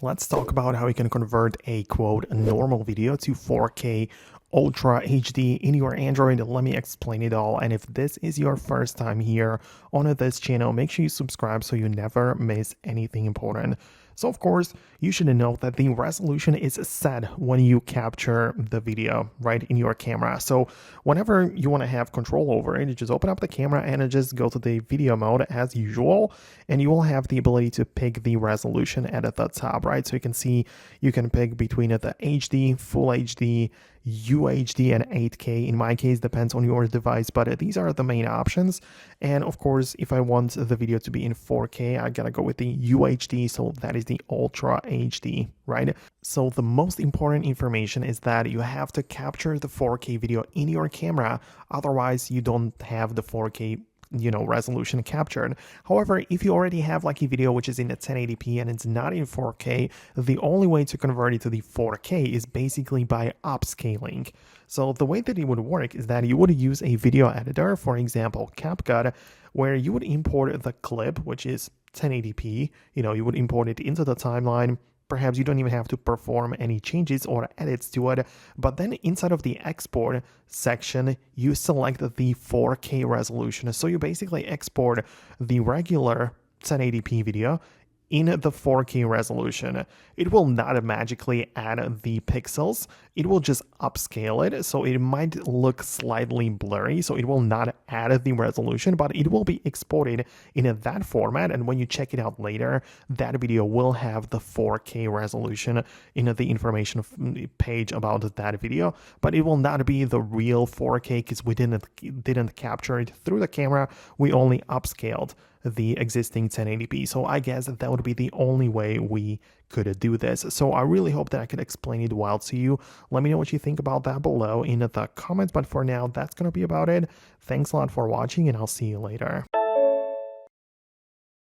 Let's talk about how you can convert a quote normal video to 4K Ultra HD in your Android. Let me explain it all. And if this is your first time here on this channel, make sure you subscribe so you never miss anything important. So of course, you should know that the resolution is set when you capture the video, right, in your camera. So whenever you want to have control over it, you just open up the camera and just go to the video mode as usual, and you will have the ability to pick the resolution at the top, right? So you can see you can pick between the HD, Full HD, UHD, and 8K. In my case, depends on your device, but these are the main options. And of course, if I want the video to be in 4K, I gotta go with the UHD, so that is the Ultra HD, right? So the most important information is that you have to capture the 4K video in your camera, otherwise you don't have the 4K resolution captured. However, if you already have like a video which is in a 1080p and it's not in 4K, the only way to convert it to the 4K is basically by upscaling. So the way that it would work is that you would use a video editor, for example CapCut, where you would import the clip, which is 1080p. You would import it into the timeline. Perhaps you don't even have to perform any changes or edits to it, but then inside of the export section, you select the 4K resolution. So you basically export the regular 1080p video in the 4K resolution. It will not magically add the pixels, it will just upscale it, so it might look slightly blurry, so it will not add the resolution, but it will be exported in that format, and when you check it out later, that video will have the 4K resolution in the information page about that video, but it will not be the real 4K because we didn't capture it through the camera, we only upscaled the existing 1080p. So I guess that would be the only way we could do this. So I really hope that I could explain it well to you. Let me know what you think about that below in the comments. But for now, that's going to be about it. Thanks a lot for watching, and I'll see you later.